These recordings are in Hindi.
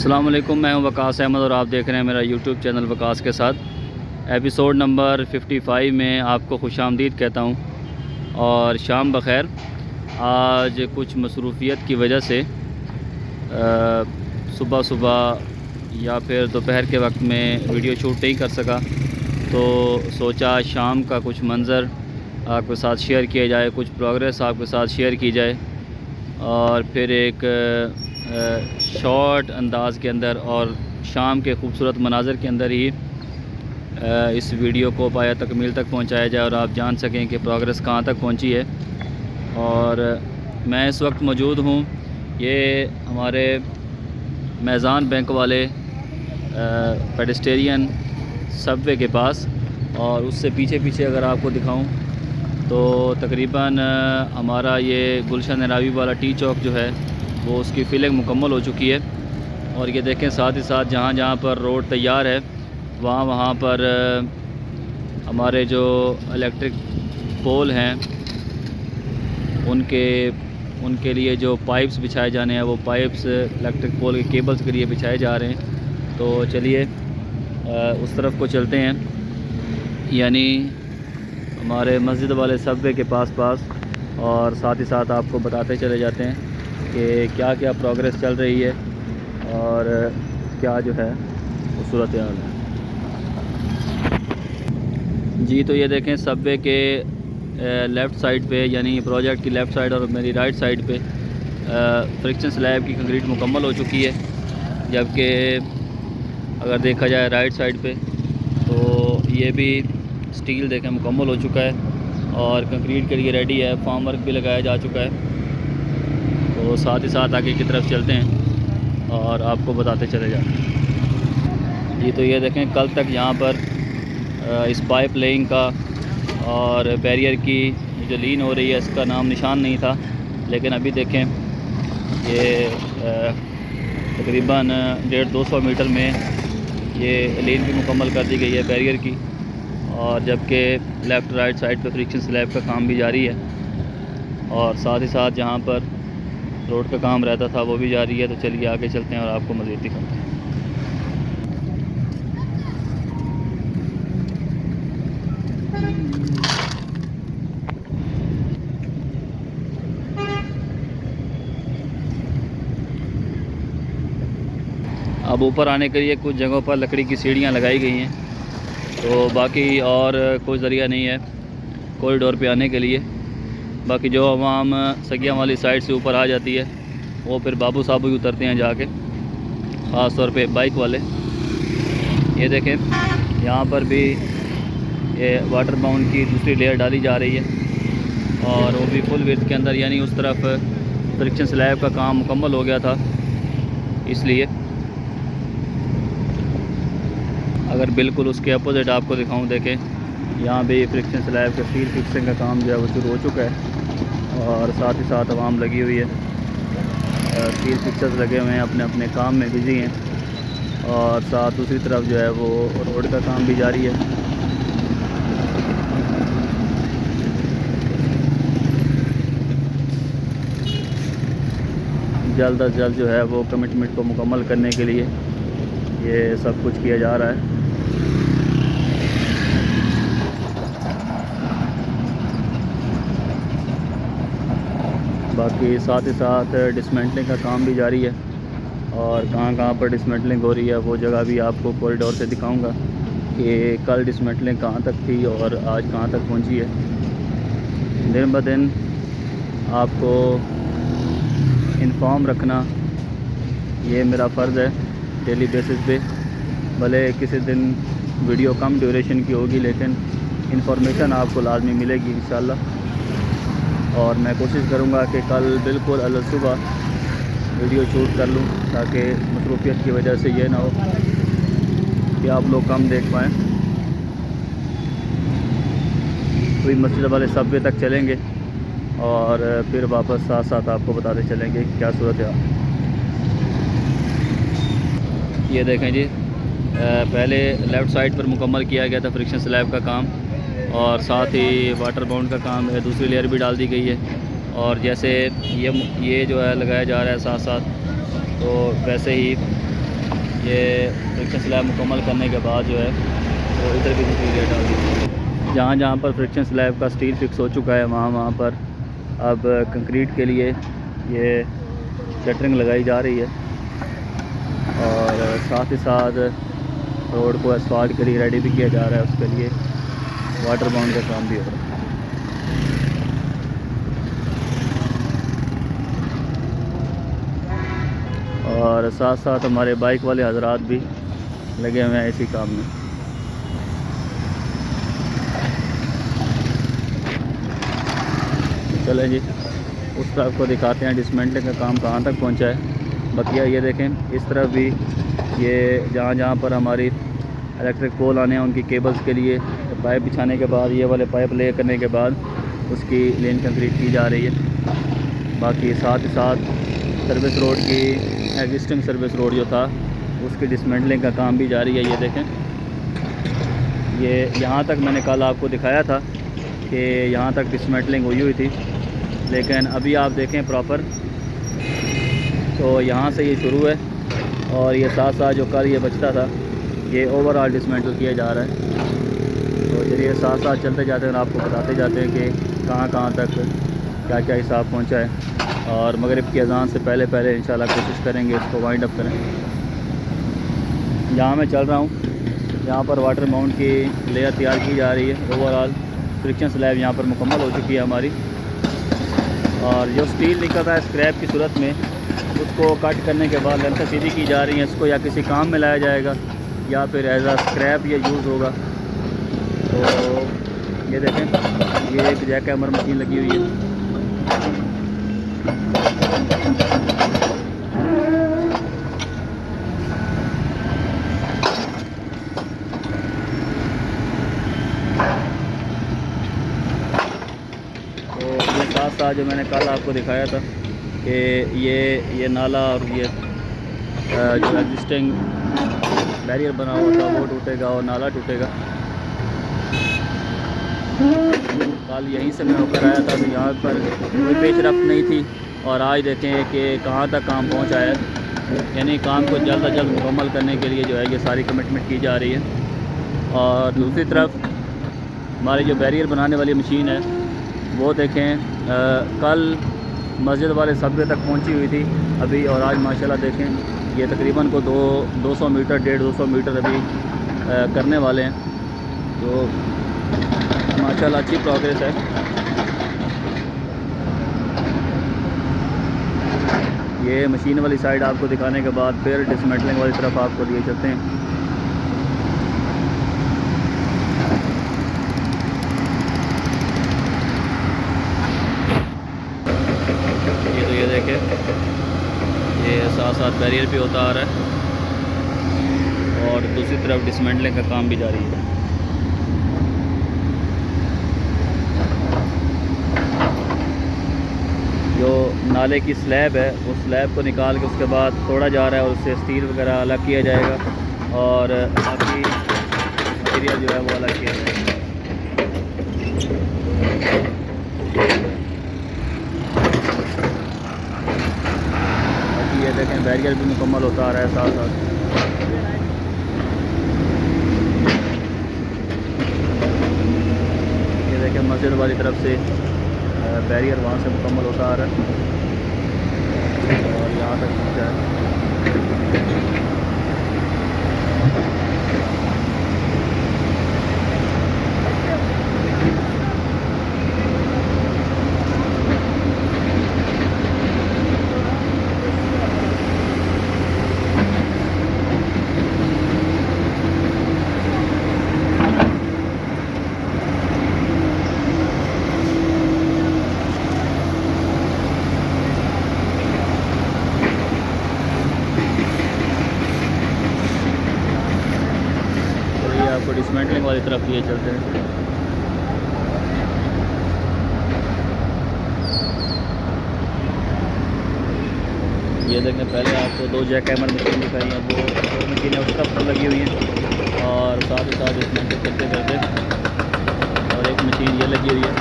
अस्सलाम वालेकुम, मैं हूं वकास अहमद और आप देख रहे हैं मेरा यूट्यूब चैनल वकास के साथ। एपिसोड नंबर 55 में आपको खुशामदीद कहता हूं और शाम बख़ैर। आज कुछ मसरूफ़ियत की वजह से सुबह सुबह या फिर दोपहर के वक्त में वीडियो शूट नहीं कर सका, तो सोचा शाम का कुछ मंज़र आपके साथ शेयर किया जाए, कुछ प्रोग्रेस आपके साथ शेयर की जाए और फिर एक शॉर्ट अंदाज़ के अंदर और शाम के खूबसूरत मनाज़र के अंदर ही इस वीडियो को पाया तकमील तक पहुंचाया जाए और आप जान सकें कि प्रोग्रेस कहां तक पहुंची है। और मैं इस वक्त मौजूद हूं, ये हमारे मैज़ान बैंक वाले पेडेस्टेरियन सबवे के पास, और उससे पीछे पीछे अगर आपको दिखाऊं तो तकरीबन हमारा ये गुलशन नरावी वाला टी चौक जो है वो उसकी फिलिंग मुकम्मल हो चुकी है। और ये देखें, साथ ही साथ जहाँ जहाँ पर रोड तैयार है वहाँ वहाँ पर हमारे जो इलेक्ट्रिक पोल हैं उनके लिए जो पाइप्स बिछाए जाने हैं, वो पाइप्स इलेक्ट्रिक पोल के केबल्स के लिए बिछाए जा रहे हैं। तो चलिए उस तरफ को चलते हैं, यानी हमारे मस्जिद वाले सबवे के पास और साथ ही साथ आपको बताते चले जाते हैं कि क्या क्या प्रोग्रेस चल रही है और क्या जो है वो सूरत हाल है जी। तो ये देखें, सबवे के लेफ़्ट साइड पे, यानी प्रोजेक्ट की लेफ़्ट साइड और मेरी राइट साइड पे फ्रिक्शन स्लैब की कंक्रीट मुकम्मल हो चुकी है, जबकि अगर देखा जाए राइट साइड पे तो ये भी स्टील देखें मुकम्मल हो चुका है और कंक्रीट के लिए रेडी है, फॉर्म वर्क भी लगाया जा चुका है। तो साथ ही साथ आगे की तरफ चलते हैं और आपको बताते चले जाते हैं जी। तो ये देखें, कल तक यहाँ पर इस पाइप लेइंग का और बैरियर की जो लीन हो रही है इसका नाम निशान नहीं था, लेकिन अभी देखें ये तकरीबन 150-200 मीटर में ये लीन भी मुकम्मल कर दी गई है बैरियर की, और जबकि लेफ़्ट राइट साइड पे फ्रिक्शन स्लैब का काम भी जारी है और साथ ही साथ जहाँ पर रोड का काम रहता था वो भी जारी है। तो चलिए आगे चलते हैं और आपको मज़ीद दिखाते हैं। अब ऊपर आने के लिए कुछ जगहों पर लकड़ी की सीढ़ियाँ लगाई गई हैं, तो बाकी और कोई ज़रिया नहीं है कॉरिडोर पे आने के लिए। बाकी जो आवाम सगिया वाली साइड से ऊपर आ जाती है वो फिर बाबू साहब ही उतरते हैं जाके, ख़ास तौर पे बाइक वाले। ये देखें, यहाँ पर भी ये वाटर बाउंड की दूसरी लेयर डाली जा रही है और वो भी फुल विड्थ के अंदर, यानी उस तरफ फ्रिक्शन स्लैब का काम मुकम्मल हो गया था। इसलिए अगर बिल्कुल उसके अपोजिट आपको दिखाऊं, देखें यहाँ भी फ्रिक्शन स्लैब के स्टील फिक्सिंग का काम जो है वो शुरू हो चुका है और साथ ही साथ आवाम लगी हुई है, स्टील फिक्सर्स लगे हुए हैं, अपने अपने काम में बिजी हैं। और साथ दूसरी तरफ जो है वो रोड का काम भी जारी है। जल्द अज जल्द जो है वो कमिटमेंट को मुकम्मल करने के लिए ये सब कुछ किया जा रहा है। बाकी साथ ही साथ डिसमेंटलिंग का काम भी जारी है और कहाँ कहाँ पर डिसमेंटलिंग हो रही है वो जगह भी आपको कॉरिडोर से दिखाऊंगा कि कल डिसमेंटलिंग कहाँ तक थी और आज कहाँ तक पहुँची है। दिन ब दिन आपको इन्फॉर्म रखना ये मेरा फ़र्ज़ है डेली बेसिस पे। भले किसी दिन वीडियो कम ड्यूरेशन की होगी, लेकिन इन्फॉर्मेशन आपको लाजमी मिलेगी इंशाल्लाह। और मैं कोशिश करूँगा कि कल बिल्कुल अल सुबह वीडियो शूट कर लूँ, ताकि मसरूफियत की वजह से ये ना हो कि आप लोग कम देख पाएँ। कोई मस्जिद वाले सबवे तक चलेंगे और फिर वापस साथ साथ आपको बताते चलेंगे क्या सूरत है। ये देखें जी, पहले लेफ़्ट साइड पर मुकम्मल किया गया था फ्रिक्शन स्लैब का काम और साथ ही वाटर बाउंड का काम है, दूसरी लेयर भी डाल दी गई है। और जैसे ये जो है लगाया जा रहा है साथ साथ, तो वैसे ही ये फ्रिक्शन स्लैब मुकम्मल करने के बाद जो है वो इधर भी दूसरी लेयर डाल दी। जहाँ जहाँ पर फ्रिक्शन स्लैब का स्टील फिक्स हो चुका है वहाँ पर अब कंक्रीट के लिए ये शटरिंग लगाई जा रही है और साथ ही साथ रोड को एस्फाल्ट के लिए रेडी भी किया जा रहा है। उसके लिए वाटर बाउंड का काम भी हो रहा है। और साथ साथ हमारे बाइक वाले हजरात भी लगे हुए हैं इसी काम में। चलें जी उस तरफ को दिखाते हैं डिसमेंटलिंग का काम कहाँ तक पहुँचा है। बकिया ये देखें इस तरफ भी ये जहाँ जहाँ पर हमारी इलेक्ट्रिक पोल आने हैं उनकी केबल्स के लिए पाइप बिछाने के बाद ये वाले पाइप ले करने के बाद उसकी लेन कंक्रीट की जा रही है। बाकी साथ ही साथ सर्विस रोड की एग्जिस्टिंग सर्विस रोड जो था उसकी डिसमेंटलिंग का काम भी जारी है। ये देखें ये यहाँ तक मैंने कल आपको दिखाया था कि यहाँ तक डिसमेंटलिंग हुई थी, लेकिन अभी आप देखें प्रॉपर तो यहाँ से ये शुरू है और ये साथ साथ जो कल ये बचता था ये ओवरऑल डिसमेंटल किया जा रहा है। तो चलिए साथ साथ चलते जाते हैं और आपको बताते जाते हैं कि कहाँ कहाँ तक क्या क्या हिसाब पहुँचा है और मगरिब की अज़ान से पहले पहले इंशाल्लाह कोशिश करेंगे इसको वाइंड अप करें। जहाँ मैं चल रहा हूँ यहाँ पर वाटर माउंट की लेयर तैयार की जा रही है। ओवरऑल फ्रिक्शन स्लैब यहाँ पर मुकम्मल हो चुकी है हमारी और जो स्टील निकल रहा है स्क्रैप की सूरत में उसको कट करने के बाद लेंथ सीधी की जा रही है। इसको या किसी काम में लाया जाएगा या फिर एज आ स्क्रैप ये यूज़ होगा। तो ये देखें ये एक जैक हैमर मशीन लगी हुई है। तो ये साथ साथ जो मैंने कल आपको दिखाया था कि ये नाला और ये जो एग्जिस्टिंग बैरियर बना हुआ था वो टूटेगा और नाला टूटेगा। कल यहीं से मैं होकर आया था तो यहाँ पर कोई पेच रफ्त नहीं थी और आज देखें कि कहाँ तक काम पहुँचा है। यानी काम को जल्द अज जल्द मुकम्मल करने के लिए जो है ये सारी कमिटमेंट की जा रही है। और दूसरी तरफ हमारी जो बैरियर बनाने वाली मशीन है वो देखें कल मस्जिद वाले सब्वे तक पहुंची हुई थी अभी और आज माशाल्लाह देखें ये तकरीबन को 200 मीटर 150 मीटर अभी करने वाले हैं। तो माशाल्लाह अच्छी प्रोग्रेस है। ये मशीन वाली साइड आपको दिखाने के बाद फिर डिसमेंटलिंग वाली तरफ आपको लिए चलते हैं। ये देखें ये साथ साथ बैरियर भी होता आ रहा है और दूसरी तरफ डिसमेंटलिंग का काम भी जारी है। जो नाले की स्लैब है उस स्लैब को निकाल के उसके बाद तोड़ा जा रहा है और उससे स्टील वगैरह अलग किया जाएगा और बाकी मटीरियल जो है वो अलग किया जाएगा। ये देखें बैरियर भी मुकम्मल होता आ रहा है साथ साथ। ये देखें मस्जिद वाली तरफ से बैरियर वहाँ से मुकम्मल होता आ रहा है और यहाँ तक पहुँचा है। आपको डिसमेंटलिंग वाली तरफ लिए चलते हैं। ये देखें पहले आपको 2 जैक हैमर मशीन दिखाई हैं वो मशीनें उस तरफ लगी हुई हैं और साथ ही साथ डिसमेंटल करते करते और एक मशीन ये लगी हुई है।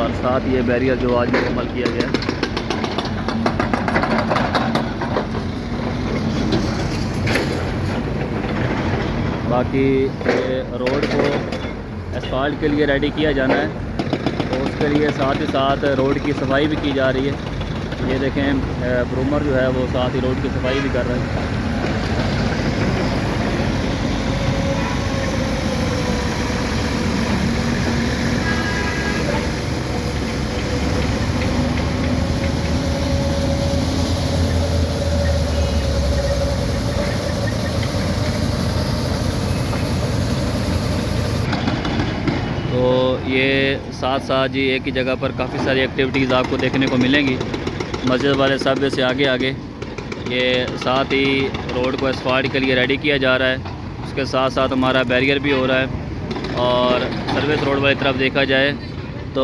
और साथ ये बैरियर जो आज मुकम्मल किया गया है। बाकी रोड को एस्फाल्ट के लिए रेडी किया जाना है, तो उसके लिए साथ ही साथ रोड की सफाई भी की जा रही है। ये देखें ब्रूमर जो है वो साथ ही रोड की सफाई भी कर रहा है। तो ये साथ साथ जी एक ही जगह पर काफ़ी सारी एक्टिविटीज़ आपको देखने को मिलेंगी। मस्जिद वाले सबवे से आगे आगे ये साथ ही रोड को एस्फाल्ट के लिए रेडी किया जा रहा है। उसके साथ साथ हमारा बैरियर भी हो रहा है। और सर्विस रोड वाली तरफ देखा जाए तो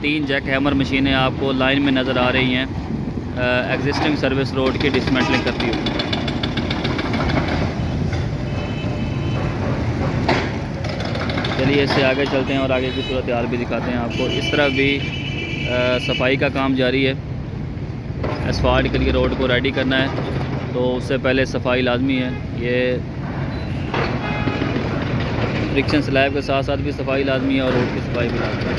3 जैक हैमर मशीनें आपको लाइन में नज़र आ रही हैं एग्जिस्टिंग सर्विस रोड की डिसमेंटलिंग करती हुई। चलिए इससे आगे चलते हैं और आगे की सूरत हाल भी दिखाते हैं आपको। इस तरफ भी सफाई का काम जारी है। एस्फाल्ट के लिए रोड को रेडी करना है, तो उससे पहले सफाई लाजमी है। ये फ्रिक्शन स्लैब के साथ साथ भी सफाई लाजमी है और रोड की सफाई भी लाजमी है।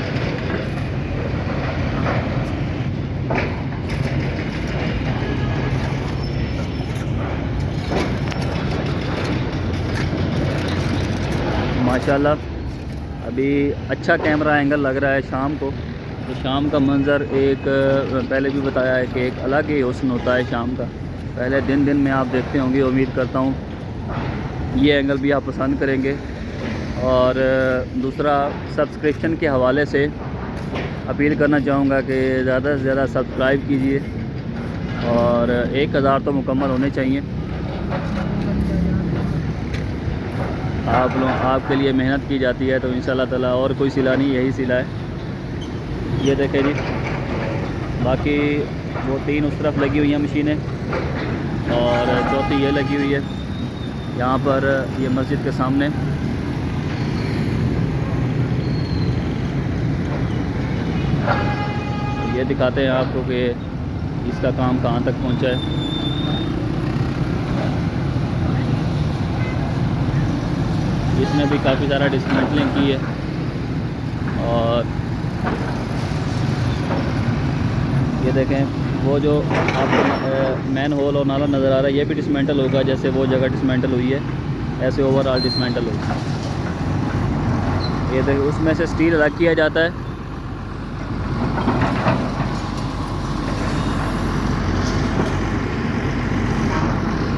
माशाल्लाह अभी अच्छा कैमरा एंगल लग रहा है शाम को। तो शाम का मंज़र एक पहले भी बताया है कि एक अलग ही हुस्न होता है शाम का। पहले दिन में आप देखते होंगे, उम्मीद करता हूँ ये एंगल भी आप पसंद करेंगे। और दूसरा सब्सक्रिप्शन के हवाले से अपील करना चाहूँगा कि ज़्यादा से ज़्यादा सब्सक्राइब कीजिए और 1000 तो मुकम्मल होने चाहिए। आप लोग आपके लिए मेहनत की जाती है, तो इंशाल्लाह ताला और कोई सिला नहीं, यही सिला है। ये देखें जी, बाकी वो 3 उस तरफ लगी हुई हैं मशीनें और चौथी ये लगी हुई है यहाँ पर, ये मस्जिद के सामने। ये दिखाते हैं आपको कि इसका काम कहाँ तक पहुँचा है। इसने भी काफ़ी सारा डिसमेंटलिंग की है। और ये देखें वो जो आपको मैन होल और नाला नज़र आ रहा है, ये भी डिसमेंटल होगा। जैसे वो जगह डिसमेंटल हुई है, ऐसे ओवरऑल डिसमेंटल होगा। ये देखें उसमें से स्टील अलग किया जाता है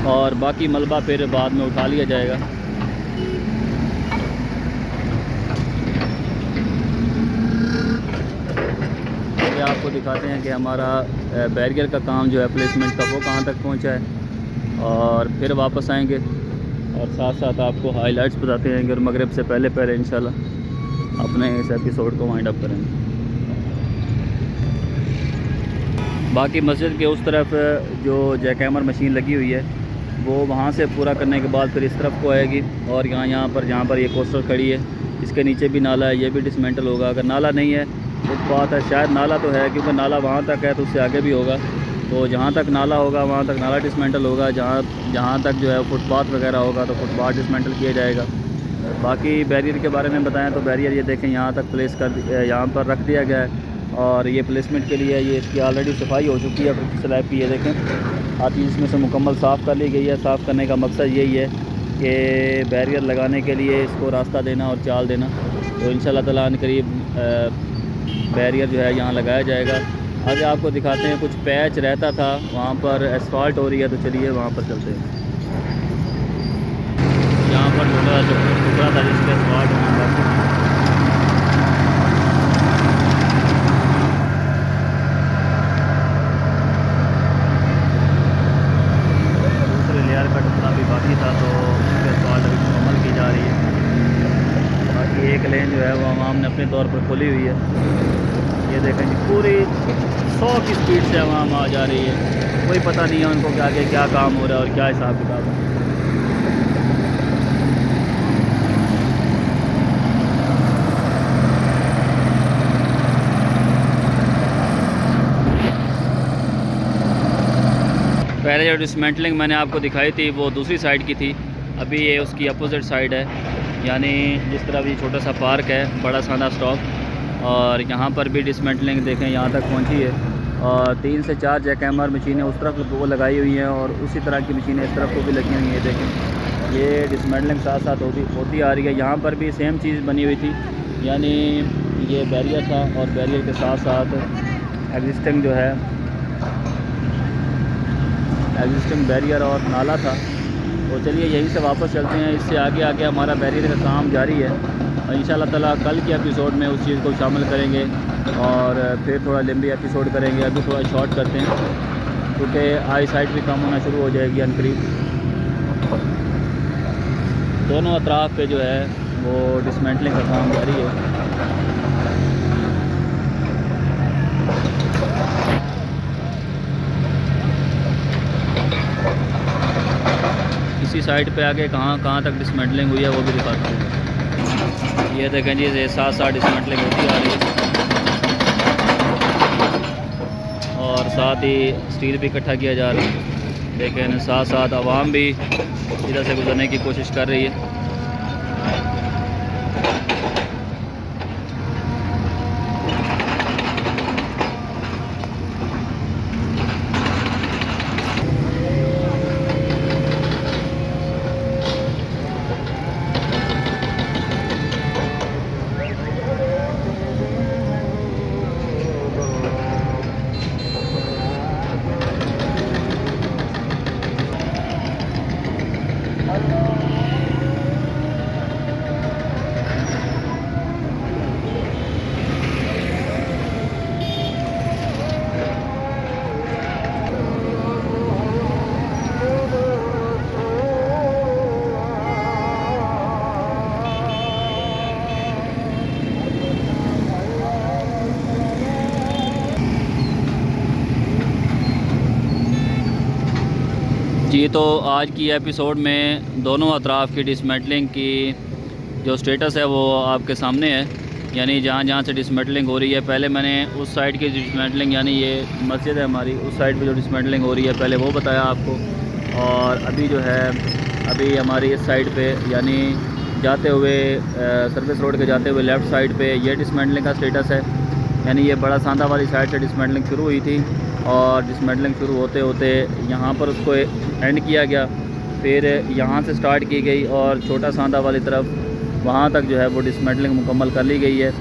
और बाकी मलबा फिर बाद में उठा लिया जाएगा। आपको दिखाते हैं कि हमारा बैरियर का काम जो है प्लेसमेंट का, वो कहाँ तक पहुँचा है। और फिर वापस आएंगे और साथ साथ आपको हाइलाइट्स बताते हैं और मगरिब से पहले इंशाल्लाह अपने इस एपिसोड को वाइंड अप करेंगे। बाकी मस्जिद के उस तरफ जो जैकहैमर मशीन लगी हुई है वो वहाँ से पूरा करने के बाद फिर इस तरफ को आएगी। और यहाँ पर ये कोस्टर खड़ी है, इसके नीचे भी नाला है, ये भी डिसमेंटल होगा। अगर नाला नहीं है फुटपाथ है, शायद नाला तो है क्योंकि नाला वहाँ तक है, तो उससे आगे भी होगा। तो जहाँ तक नाला होगा वहाँ तक नाला डिसमेंटल होगा, जहाँ तक जो है फुटपाथ वगैरह होगा तो फुटपाथ डिसमेंटल किया जाएगा। बाकी बैरियर के बारे में बताएं तो बैरियर ये देखें यहाँ तक प्लेस कर यहाँ पर रख दिया गया है। और ये प्लेसमेंट के लिए ये इसकी ऑलरेडी सफाई हो चुकी है फ्रिक्शन स्लैब की। ये देखें हर चीज़ इसमें से मुकम्मल साफ़ कर ली गई है। साफ़ करने का मकसद यही है कि बैरियर लगाने के लिए इसको रास्ता देना और चाल देना। तो इंशाल्लाह ताला करीब बैरियर जो है यहाँ लगाया जाएगा। आगे आपको दिखाते हैं, कुछ पैच रहता था वहाँ पर एस्फाल्ट हो रही है, तो चलिए वहाँ पर चलते हैं। यहाँ पर टुकड़ा था जिसके एस्फाल्ट वहाँ पर दूसरे लेयर का टुकड़ा भी बाकी था, तो उसके एस्फाल्ट अभी मुकम्मल की जा रही है। बाकी एक लेन जो है वो आवाम ने अपने तौर पर खोली हुई है। ये देखें जी पूरी 100 की स्पीड से आवाम आ जा रही है, कोई पता नहीं है उनको कि आगे क्या काम हो रहा है और क्या हिसाब किताब है। पहले जो डिसमेंटलिंग मैंने आपको दिखाई थी वो दूसरी साइड की थी, अभी ये उसकी अपोजिट साइड है। यानी जिस तरह भी छोटा सा पार्क है, बड़ा साना स्टॉक, और यहाँ पर भी डिसमेंटलिंग देखें यहाँ तक पहुँची है। और 3 से 4 जैकहैमर मशीनें उस तरफ वो लगाई हुई हैं और उसी तरह की मशीनें इस तरफ को भी लगी हुई हैं। देखें ये डिसमेंटलिंग साथ साथ होती आ रही है। यहाँ पर भी सेम चीज़ बनी हुई थी, यानी ये बैरियर था और बैरियर के साथ साथ एग्जिस्टिंग जो है एग्जिस्टिंग बैरियर और नाला था। तो चलिए यहीं से वापस चलते हैं, इससे आगे आगे हमारा बैरियर का काम जारी है और इंशाल्लाह ताला कल के एपिसोड में उस चीज़ को शामिल करेंगे और फिर थोड़ा लंबी एपिसोड करेंगे। अभी थोड़ा शॉर्ट करते हैं क्योंकि आई साइट भी कम होना शुरू हो जाएगी अनकरीब। दोनों अतराफ़ पे जो है वो डिसमेंटलिंग का काम जारी है। इसी साइड पे आगे कहाँ तक डिसमेंटलिंग हुई है वो भी दिखाता हूँ। ये देखें जी, ये साथ साथ डिसमेंटलिंग होती आ रही है और साथ ही स्टील भी इकट्ठा किया जा रहा है। लेकिन साथ साथ आवाम भी इधर से गुजरने की कोशिश कर रही है। जी तो आज की एपिसोड में दोनों अतराफ़ की डिसमेंटलिंग की जो स्टेटस है वो आपके सामने है। यानी जहाँ जहाँ से डिसमेंटलिंग हो रही है, पहले मैंने उस साइड की डिसमेंटलिंग, यानी ये मस्जिद है हमारी, उस साइड पे जो डिसमेंटलिंग हो रही है पहले वो बताया आपको। और अभी जो है अभी हमारी इस साइड पे यानी जाते हुए सर्विस रोड के जाते हुए लेफ़्ट साइड पे ये डिसमेंटलिंग का स्टेटस है। यानी ये बड़ा सांदा वाली साइड से डिसमेंटलिंग शुरू हुई थी और डिसमेंटलिंग शुरू होते होते यहाँ पर उसको एंड किया गया, फिर यहाँ से स्टार्ट की गई और छोटा सांदा वाली तरफ वहाँ तक जो है वो डिसमेंटलिंग मुकम्मल कर ली गई है।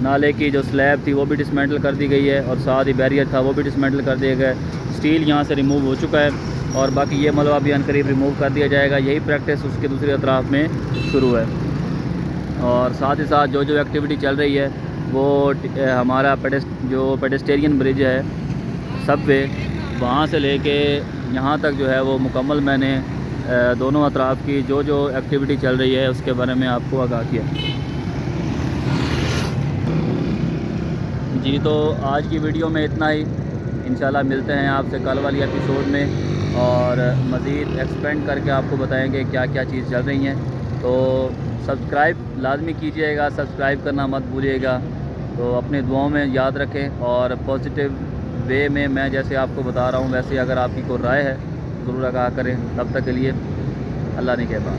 नाले की जो स्लैब थी वो भी डिसमेंटल कर दी गई है और साथ ही बैरियर था वो भी डिसमेंटल कर दिया गया। स्टील यहाँ से रिमूव हो चुका है और बाकी ये मलबा भी अनकरीब रिमूव कर दिया जाएगा। यही प्रैक्टिस उसके दूसरी अतराफ़ में शुरू है। और साथ ही साथ जो एक्टिविटी चल रही है वो हमारा जो पेडेस्टेरियन ब्रिज है सबवे, वहाँ से लेके यहाँ तक जो है वो मुकम्मल मैंने दोनों अतराफ़ की जो एक्टिविटी चल रही है उसके बारे में आपको आगाह किया। जी तो आज की वीडियो में इतना ही। इंशाल्लाह मिलते हैं आपसे कल वाली एपिसोड में और मज़ीद एक्सपेंड करके आपको बताएंगे क्या क्या चीज़ चल रही हैं। तो सब्सक्राइब लाजमी कीजिएगा, सब्सक्राइब करना मत भूलिएगा। तो अपनी दुआओं में याद रखें और पॉजिटिव वे में मैं जैसे आपको बता रहा हूँ वैसे अगर आपकी कोई राय है ज़रूर आगाह करें। तब तक के लिए अल्लाह ने कहबा।